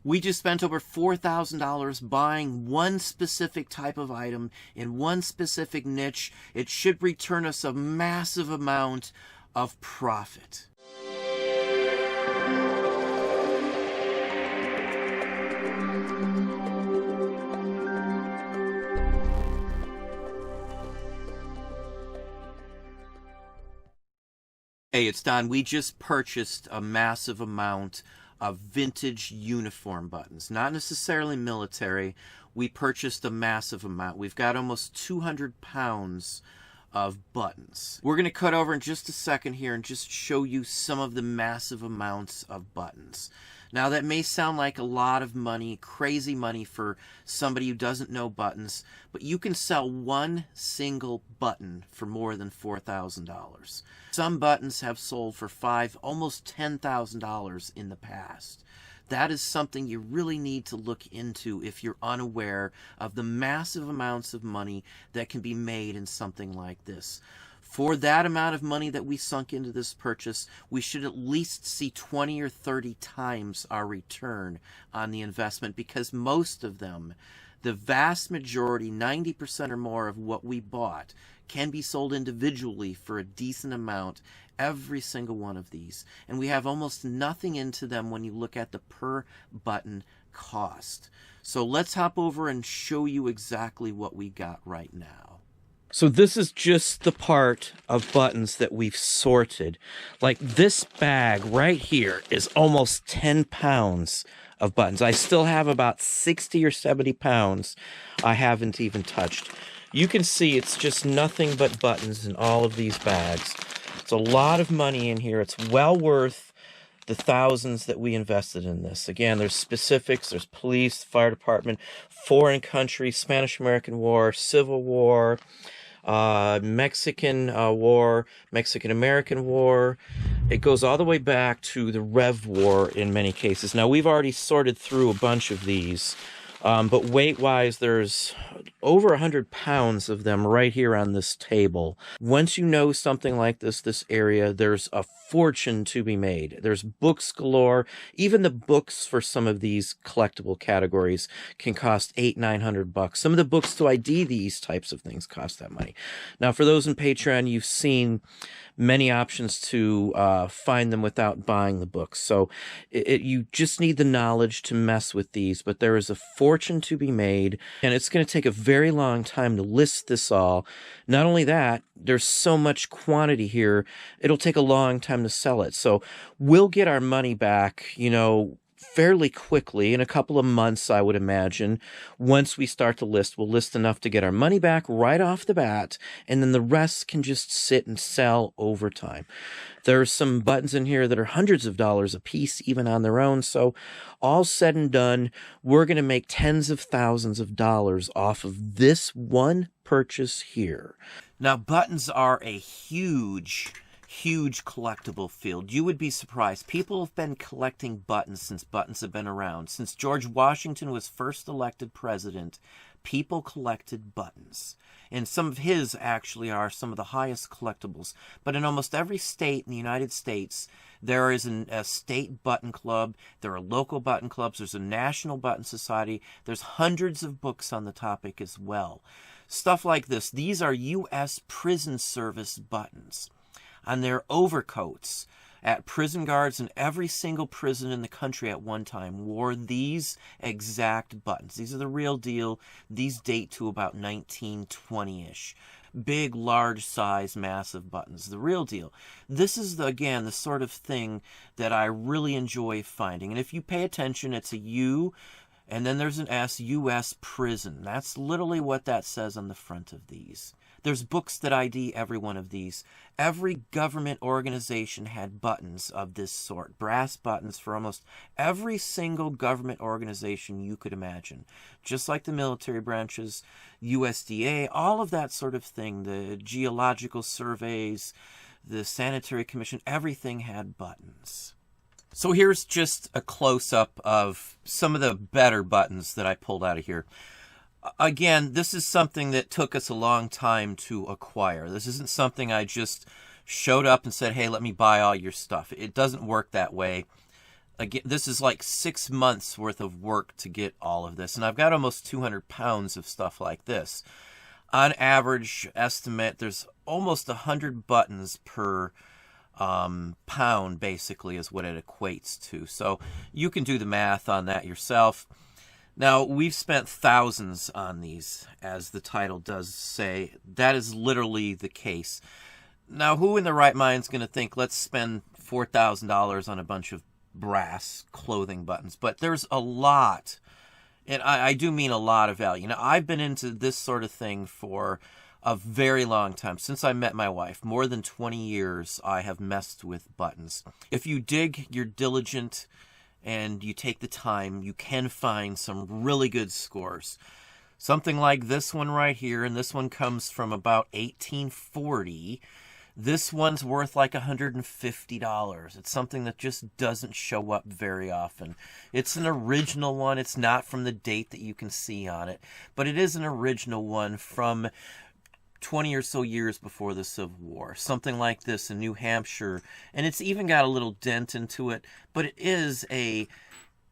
We just spent over $4,000 buying one specific type of item in one specific niche. It should return us a massive amount of profit. Hey, it's Don. We just purchased a massive amount of vintage uniform buttons. Not necessarily military. We purchased a massive amount. We've got almost 200 pounds of buttons. We're going to cut over in just a second here and just show you some of the massive amounts of buttons. Now, that may sound like a lot of money, crazy money for somebody who doesn't know buttons, but you can sell one single button for more than $4,000. Some buttons have sold for $5,000, almost $10,000 in the past. That is something you really need to look into if you're unaware of the massive amounts of money that can be made in something like this. For that amount of money that we sunk into this purchase, we should at least see 20 or 30 times our return on the investment, because most of them, the vast majority, 90% or more of what we bought, can be sold individually for a decent amount, every single one of these. And we have almost nothing into them when you look at the per button cost. So let's hop over and show you exactly what we got right now. So this is just the part of buttons that we've sorted. Like this bag right here is almost 10 pounds of buttons. I still have about 60 or 70 pounds I haven't even touched. You can see it's just nothing but buttons in all of these bags. It's a lot of money in here. It's well worth the thousands that we invested in this. Again, there's specifics, there's police, fire department, foreign country, Spanish-American War, Civil War, Mexican War, Mexican-American War. It goes all the way back to the Rev War in many cases. Now, we've already sorted through a bunch of these, but weight-wise, there's over 100 pounds of them right here on this table. Once you know something like this area, there's a fortune to be made. There's books galore. Even the books for some of these collectible categories can cost $800-900. Some of the books to ID these types of things cost that money. Now, for those in Patreon, you've seen many options to find them without buying the books. So you just need the knowledge to mess with these, but there is a fortune to be made, and it's going to take a very long time to list this all. Not only that, there's so much quantity here, it'll take a long time to sell it. So we'll get our money back, fairly quickly, in a couple of months, I would imagine. Once we start to list, we'll list enough to get our money back right off the bat, and then the rest can just sit and sell over time. There's some buttons in here that are hundreds of dollars a piece, even on their own. So all said and done, we're going to make tens of thousands of dollars off of this one purchase here. Now, buttons are a huge collectible field. You would be surprised. People have been collecting buttons since buttons have been around. Since George Washington was first elected president, people collected buttons. And some of his actually are some of the highest collectibles. But in almost every state in the United States, there is a state button club. There are local button clubs. There's a national button society. There's hundreds of books on the topic as well. Stuff like this. These are U.S. prison service buttons on their overcoats. At prison guards in every single prison in the country at one time wore these exact buttons. These are the real deal. These date to about 1920-ish. Big, large size, massive buttons. The real deal. This is, again, the sort of thing that I really enjoy finding. And if you pay attention, it's a U, and then there's an S, U.S. prison. That's literally what that says on the front of these. There's books that ID every one of these. Every government organization had buttons of this sort. Brass buttons for almost every single government organization you could imagine. Just like the military branches, USDA, all of that sort of thing. The geological surveys, the sanitary commission, everything had buttons. So here's just a close-up of some of the better buttons that I pulled out of here. Again, this is something that took us a long time to acquire. This isn't something I just showed up and said, hey, let me buy all your stuff. It doesn't work that way. Again, this is like 6 months worth of work to get all of this. And I've got almost 200 pounds of stuff like this. On average, estimate, there's almost 100 buttons per pound, basically, is what it equates to. So you can do the math on that yourself. Now, we've spent thousands on these, as the title does say. That is literally the case. Now, who in their right mind is going to think, let's spend $4,000 on a bunch of brass clothing buttons? But there's a lot, and I do mean a lot of value. Now, I've been into this sort of thing for a very long time. Since I met my wife, more than 20 years, I have messed with buttons. If you dig, you're diligent, and you take the time, you can find some really good scores. Something like this one right here, and this one comes from about 1840. This one's worth like $150. It's something that just doesn't show up very often. It's an original one. It's not from the date that you can see on it, but it is an original one from 20 or so years before the Civil War. Something like this in New Hampshire, and it's even got a little dent into it, but it is a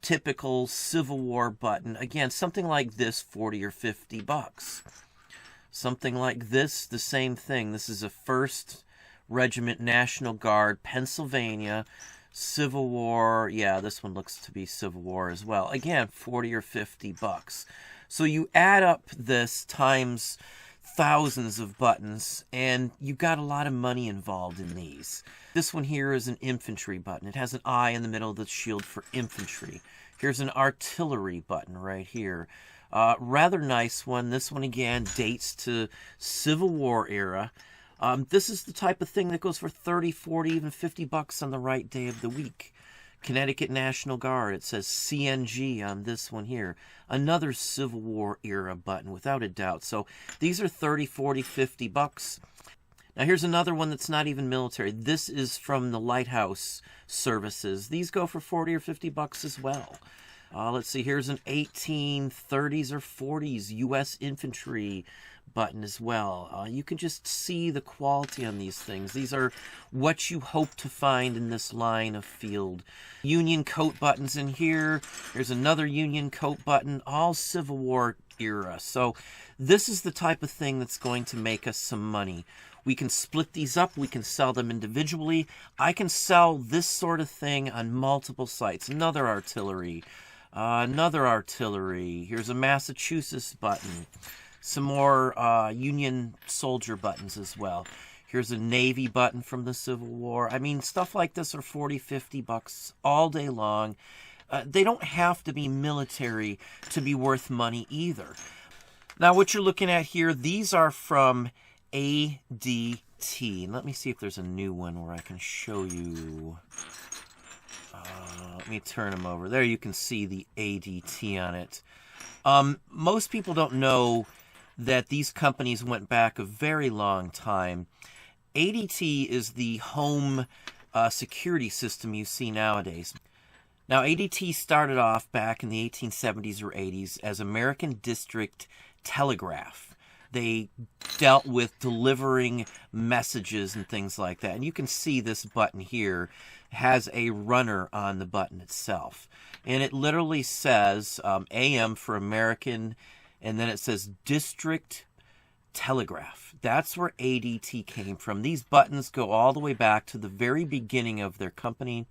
typical Civil War button. Again, something like this, 40 or 50 bucks. Something like this, the same thing. This is a 1st Regiment National Guard, Pennsylvania, Civil War. Yeah, this one looks to be Civil War as well. Again, 40 or 50 bucks. So you add up this times thousands of buttons, and you got a lot of money involved in these. This one here is an infantry button. It has an eye in the middle of the shield for infantry. Here's an artillery button right here. Rather nice one. This one, again, dates to Civil War era. This is the type of thing that goes for 30, 40, even 50 bucks on the right day of the week. Connecticut National Guard. It says CNG on this one here. Another Civil War era button, without a doubt. So these are 30, 40, 50 bucks. Now here's another one that's not even military. This is from the lighthouse services. These go for 40 or 50 bucks as well. Let's see, here's an 1830s or 40s U.S. infantry button as well. You can just see the quality on these things. These are what you hope to find in this line of field. Union coat buttons in here. There's another Union coat button, all Civil War era. So this is the type of thing that's going to make us some money. We can split these up. We can sell them individually. I can sell this sort of thing on multiple sites. Another artillery. Here's a Massachusetts button. Some more Union soldier buttons as well. Here's a Navy button from the Civil War. I mean, stuff like this are 40, 50 bucks all day long. They don't have to be military to be worth money either. Now, what you're looking at here, these are from ADT. Let me see if there's a new one where I can show you. Let me turn them over. There you can see the ADT on it. Most people don't know that these companies went back a very long time. ADT is the home security system you see nowadays. Now, ADT started off back in the 1870s or 80s as American District Telegraph. They dealt with delivering messages and things like that. And you can see this button here has a runner on the button itself. And it literally says AM for American, and then it says District Telegraph. That's where ADT came from. These buttons go all the way back to the very beginning of their company.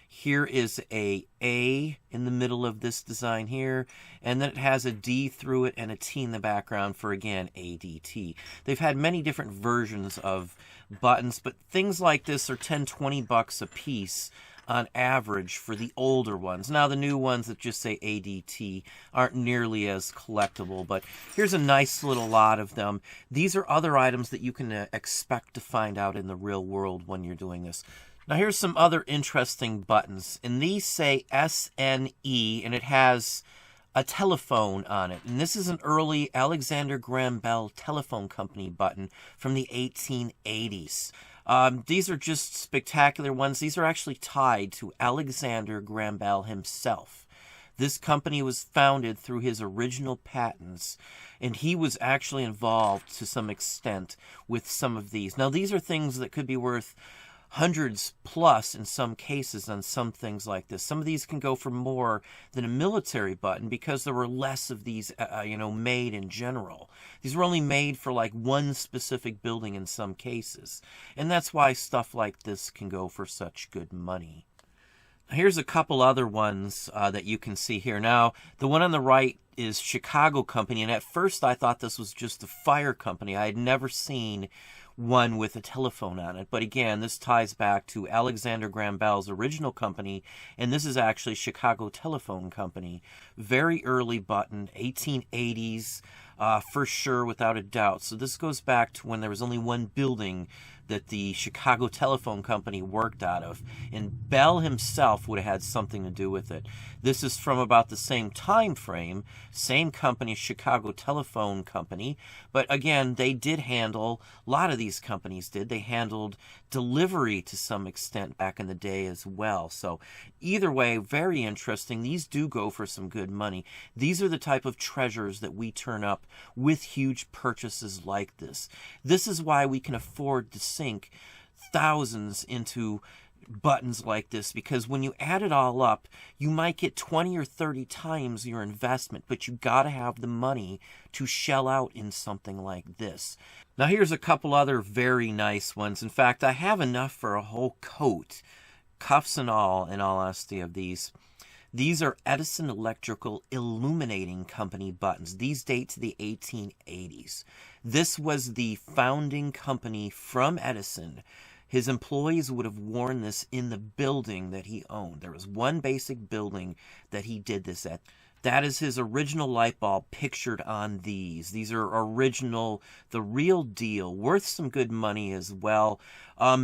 Here is a A in the middle of this design here, and then it has a D through it and a T in the background for, again, ADT. They've had many different versions of buttons, but things like this are 10, 20 bucks a piece on average for the older ones. Now, the new ones that just say ADT aren't nearly as collectible, but here's a nice little lot of them. These are other items that you can expect to find out in the real world when you're doing this. Now, here's some other interesting buttons, and these say SNE, and it has a telephone on it. And this is an early Alexander Graham Bell Telephone Company button from the 1880s. These are just spectacular ones. These are actually tied to Alexander Graham Bell himself. This company was founded through his original patents, and he was actually involved to some extent with some of these. Now, these are things that could be worth hundreds plus in some cases on some things like this. Some of these can go for more than a military button because there were less of these, made in general. These were only made for like one specific building in some cases. And that's why stuff like this can go for such good money. Here's a couple other ones that you can see here. Now, the one on the right is Chicago Company, and at first I thought this was just a fire company. I had never seen one with a telephone on it. But again, this ties back to Alexander Graham Bell's original company, and this is actually Chicago Telephone Company. Very early button, 1880s, for sure, without a doubt. So this goes back to when there was only one building that the Chicago Telephone Company worked out of, and Bell himself would have had something to do with it. This is from about the same time frame, same company, Chicago Telephone Company, but again, they did handle, a lot of these companies did, they handled delivery to some extent back in the day as well. So either way, very interesting. These do go for some good money. These are the type of treasures that we turn up with huge purchases like this. This is why we can afford to sink thousands into buttons like this, because when you add it all up, you might get 20 or 30 times your investment, but you got to have the money to shell out in something like this. Now here's a couple other very nice ones. In fact, I have enough for a whole coat, cuffs and all, in all honesty, of these. These are Edison Electrical Illuminating Company buttons. These date to the 1880s. This was the founding company from Edison. His employees would have worn this in the building that he owned. There was one basic building that he did this at. That is his original light bulb pictured on these. These are original, the real deal, worth some good money as well.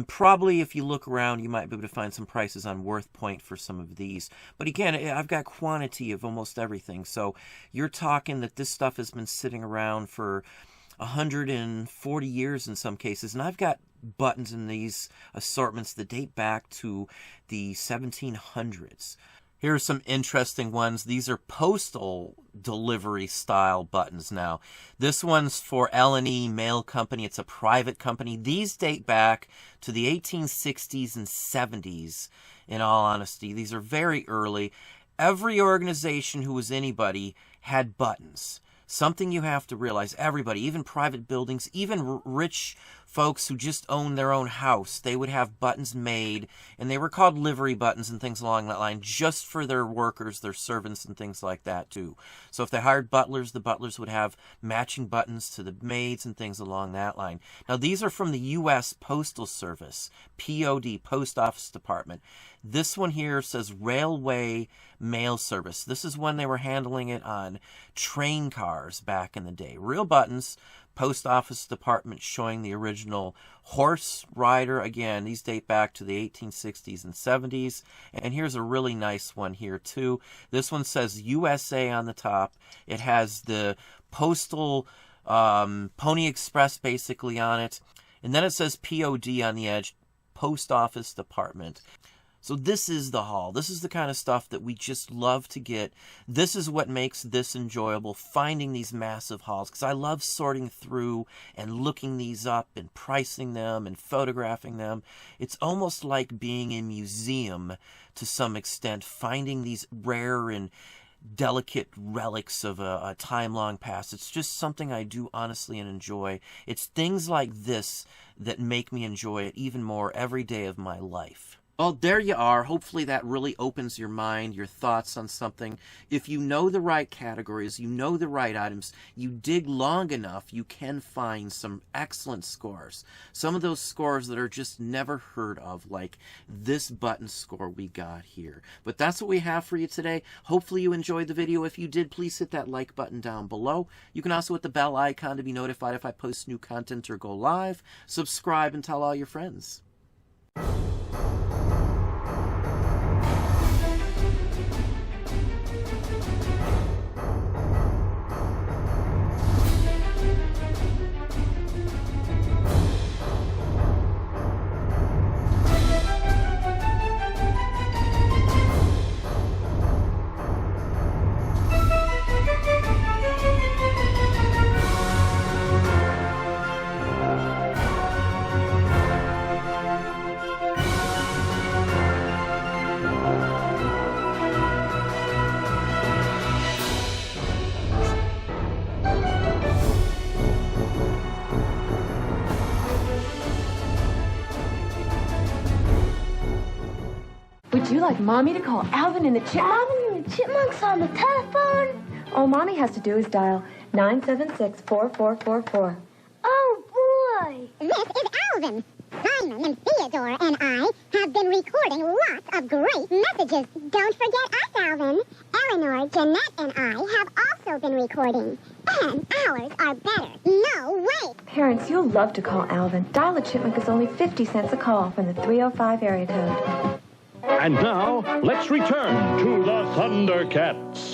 Probably if you look around, you might be able to find some prices on Worth Point for some of these. But again, I've got quantity of almost everything. So you're talking that this stuff has been sitting around for 140 years in some cases. And I've got buttons in these assortments that date back to the 1700s. Here are some interesting ones. These are postal delivery style buttons now. This one's for L&E Mail Company. It's a private company. These date back to the 1860s and 70s, in all honesty. These are very early. Every organization who was anybody had buttons. Something you have to realize, everybody, even private buildings, even rich folks who just own their own house, they would have buttons made, and they were called livery buttons and things along that line, just for their workers, their servants, and things like that too. So if they hired butlers, the butlers would have matching buttons to the maids and things along that line. Now these are from the U.S. Postal Service, POD, Post Office Department. This one here says Railway Mail Service. This is when they were handling it on train cars back in the day. Real buttons, Post Office Department, showing the original horse rider. Again, these date back to the 1860s and 70s. And here's a really nice one here too. This one says USA on the top. It has the Postal Pony Express basically on it. And then it says POD on the edge, Post Office Department. So this is the haul. This is the kind of stuff that we just love to get. This is what makes this enjoyable, finding these massive hauls, because I love sorting through and looking these up and pricing them and photographing them. It's almost like being in a museum to some extent, finding these rare and delicate relics of a time long past. It's just something I do honestly and enjoy. It's things like this that make me enjoy it even more every day of my life. Well, there you are. Hopefully that really opens your mind, your thoughts on something. If you know the right categories, you know the right items, you dig long enough, you can find some excellent scores. Some of those scores that are just never heard of, like this button score we got here. But that's what we have for you today. Hopefully you enjoyed the video. If you did, please hit that like button down below. You can also hit the bell icon to be notified if I post new content or go live. Subscribe and tell all your friends. Would you like Mommy to call Alvin and the Chipmunks? Alvin and the Chipmunks on the telephone? All Mommy has to do is dial 976-4444. Oh, boy! This is Alvin. Simon and Theodore and I have been recording lots of great messages. Don't forget us, Alvin. Eleanor, Jeanette, and I have also been recording. And ours are better. No way! Parents, you'll love to call Alvin. Dial a Chipmunk is only 50 cents a call from the 305 area code. And now, let's return to the Thundercats.